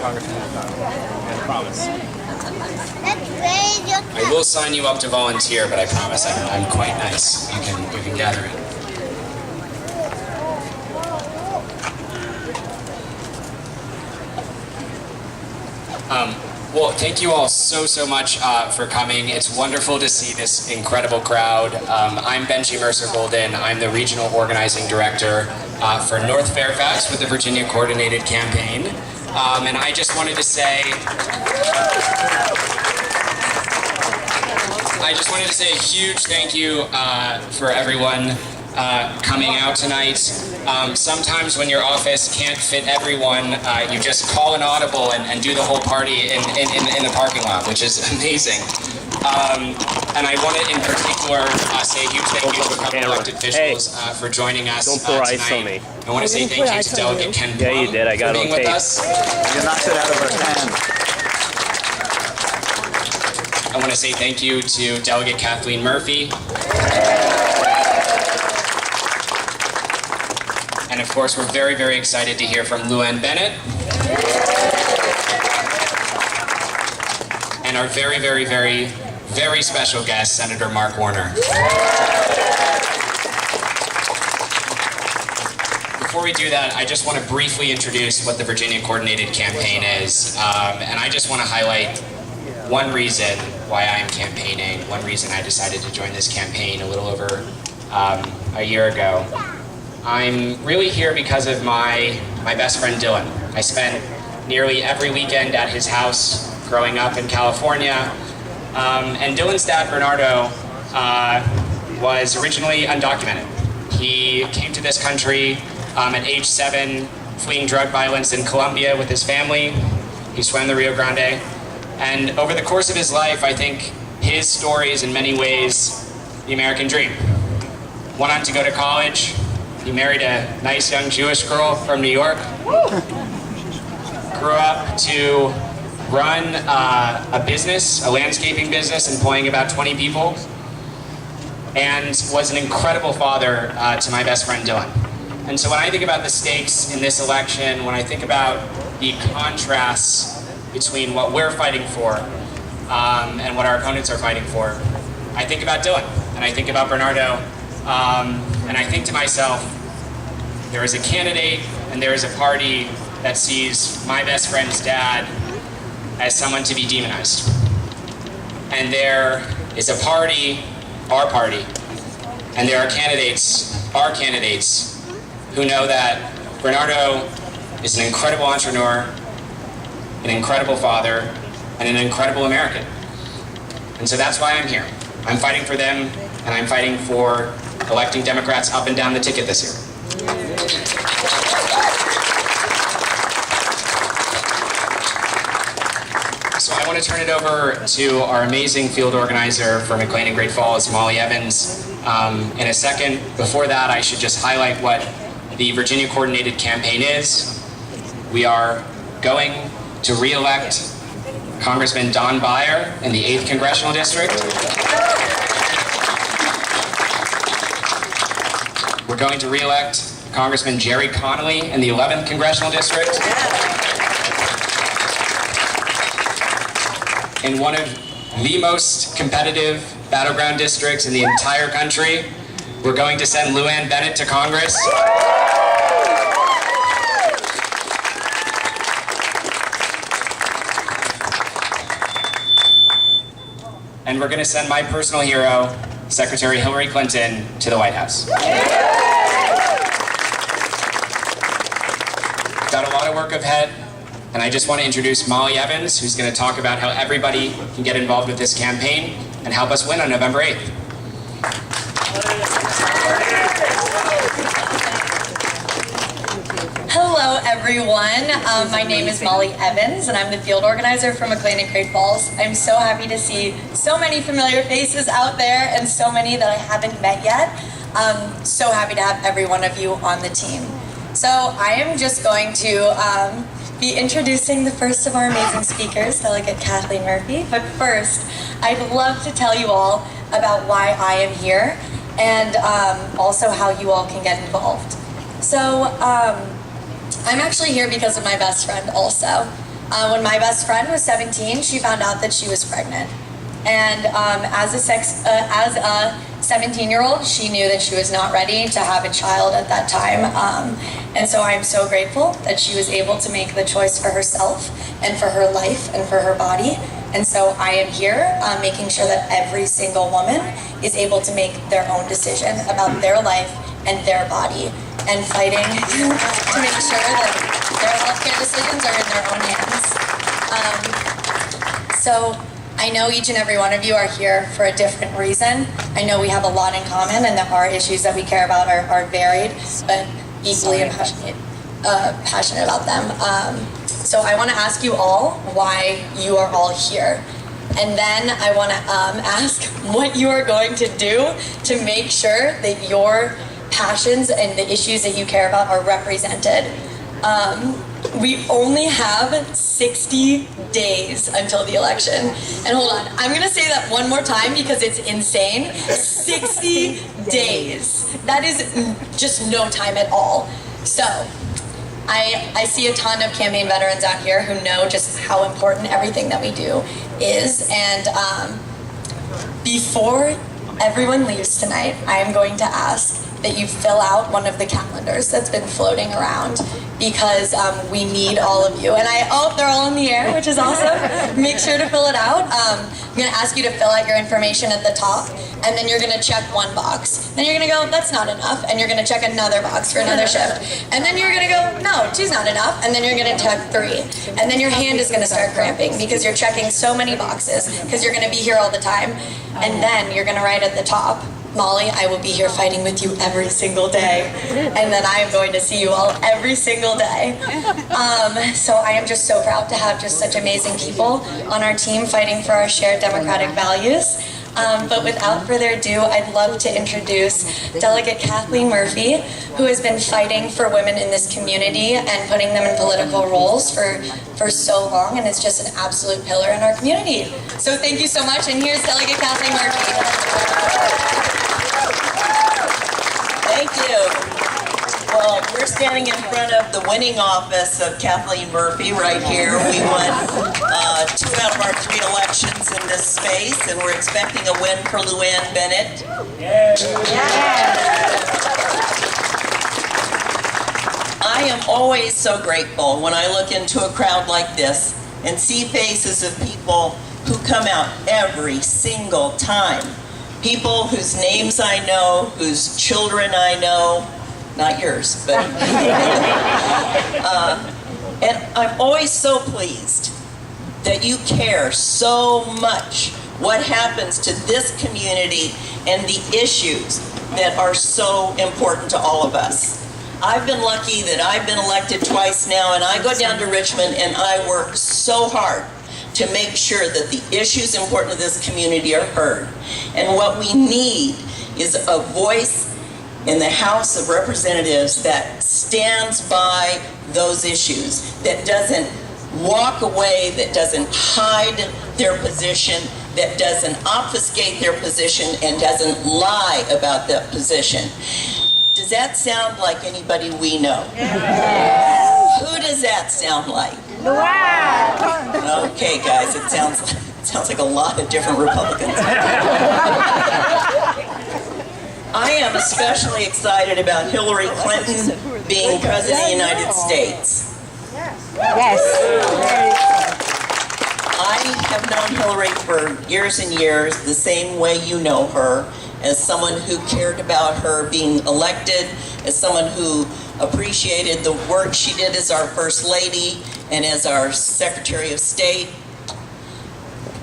Congressman. I promise. I will sign you up to volunteer, but I promise I'm quite nice. You can gather it. Well, thank you all so much for coming. It's wonderful to see this incredible crowd. I'm Benji Mercer-Golden. I'm the Regional Organizing Director for North Fairfax with the Virginia Coordinated Campaign. And I just wanted to say, a huge thank you for everyone coming out tonight. Sometimes when your office can't fit everyone, you just call an audible and do the whole party in the parking lot, which is amazing. And I want to in particular say a huge thank you to a couple elected officials for joining us tonight. I want to say thank you to Delegate Ken for being with us. You knocked it out of our hand. I want to say thank you to Delegate Kathleen Murphy. And of course, we're very excited to hear from Luann Bennett. And our very special guest, Senator Mark Warner. Before we do that, I just want to briefly introduce what the Virginia Coordinated Campaign is. And I just want to highlight one reason why I am campaigning, one reason I decided to join this campaign a little over a year ago. I'm really here because of my best friend Dylan. I spent nearly every weekend at his house growing up in California. And Dylan's dad, Bernardo, was originally undocumented. He came to this country at age 7, fleeing drug violence in Colombia with his family. He swam the Rio Grande. And over the course of his life, I think his story is in many ways the American dream. Went on to go to college. He married a nice young Jewish girl from New York. Grew up to run a business, a landscaping business, employing about 20 people. And was an incredible father to my best friend Dylan. And so when I think about the stakes in this election, when I think about the contrasts between what we're fighting for and what our opponents are fighting for, I think about Dylan, and I think about Bernardo, and I think to myself, there is a candidate and there is a party that sees my best friend's dad as someone to be demonized. And there is a party, our party, and there are candidates, our candidates, who know that Bernardo is an incredible entrepreneur, an incredible father, and an incredible American. And so that's why I'm here. I'm fighting for them, and I'm fighting for electing Democrats up and down the ticket this year. So I want to turn it over to our amazing field organizer for McLean and Great Falls, Molly Evans, in a second. Before that, I should just highlight what the Virginia Coordinated Campaign is. We are going to re-elect Congressman Don Beyer in the 8th Congressional District. We're going to re-elect Congressman Jerry Connolly in the 11th Congressional District. In one of the most competitive battleground districts in the entire country, we're going to send Luann Bennett to Congress. And we're going to send my personal hero, Secretary Hillary Clinton, to the White House. Got a lot of work ahead, and I just want to introduce Molly Evans, who's going to talk about how everybody can get involved with this campaign and help us win on November 8th. Hello everyone, my name is Molly Evans and I'm the field organizer for McLean and Great Falls. I'm so happy to see so many familiar faces out there and so many that I haven't met yet. So happy to have every one of you on the team. So I am just going to be introducing the first of our amazing speakers, Delegate Kathleen Murphy. But first, I'd love to tell you all about why I am here and also how you all can get involved. So I'm actually here because of my best friend also. When my best friend was 17, she found out that she was pregnant. And as a 17-year-old, she knew that she was not ready to have a child at that time. And so I'm so grateful that she was able to make the choice for herself and for her life and for her body. And so I am here making sure that every single woman is able to make their own decision about their life and their body, and fighting to make sure that their healthcare decisions are in their own hands. So I know each and every one of you are here for a different reason. I know we have a lot in common, and that our issues that we care about are varied, but equally passionate about them. So I want to ask you all why you are all here. And then I want to ask what you are going to do to make sure that your passions and the issues that you care about are represented. We only have 60 days until the election. And hold on, I'm gonna say that one more time because it's insane. 60 days. That is just no time at all. So, I see a ton of campaign veterans out here who know just how important everything that we do is. And before everyone leaves tonight, I am going to ask that you fill out one of the calendars that's been floating around, because we need all of you. And they're all in the air, which is awesome. Make sure to fill it out. I'm gonna ask you to fill out your information at the top, and then you're gonna check one box. Then you're gonna go, that's not enough, and you're gonna check another box for another shift. And then you're gonna go, no, two's not enough, and then you're gonna check 3. And then your hand is gonna start cramping because you're checking so many boxes, because you're gonna be here all the time. And then you're gonna write at the top, Molly, I will be here fighting with you every single day. And then I am going to see you all every single day. So I am just so proud to have just such amazing people on our team fighting for our shared democratic values. But without further ado, I'd love to introduce Delegate Kathleen Murphy, who has been fighting for women in this community and putting them in political roles for so long, and is just an absolute pillar in our community. So thank you so much, and here's Delegate Kathleen Murphy. Thank you. Well, we're standing in front of the winning office of Kathleen Murphy right here. We won 2 out of our 3 elections in this space, and we're expecting a win for Luann Bennett. I am always so grateful when I look into a crowd like this and see faces of people who come out every single time. People whose names I know, whose children I know, not yours, but and I'm always so pleased that you care so much what happens to this community and the issues that are so important to all of us. I've been lucky that I've been elected twice now, and I go down to Richmond and I work so hard to make sure that the issues important to this community are heard. And what we need is a voice in the House of Representatives that stands by those issues, that doesn't walk away, that doesn't hide their position, that doesn't obfuscate their position, and doesn't lie about that position. Does that sound like anybody we know? Yes. Who does that sound like? Luann. Okay, guys, it sounds like a lot of different Republicans. I am especially excited about Hillary Clinton being President of the United States. Yes. I have known Hillary for years and years, the same way you know her, as someone who cared about her being elected, as someone who appreciated the work she did as our First Lady and as our Secretary of State.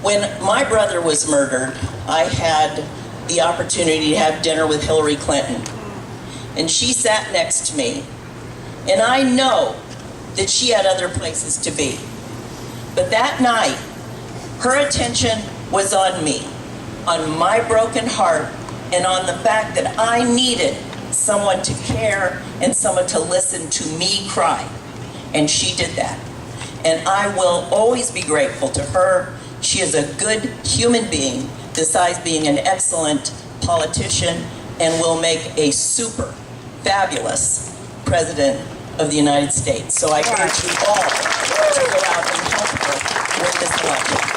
When my brother was murdered, I had the opportunity to have dinner with Hillary Clinton. And she sat next to me. And I know that she had other places to be. But that night, her attention was on me, on my broken heart, and on the fact that I needed someone to care and someone to listen to me cry. And she did that. And I will always be grateful to her. She is a good human being, besides being an excellent politician, and will make a super fabulous President of the United States. So I urge you all to go out and help her win this election.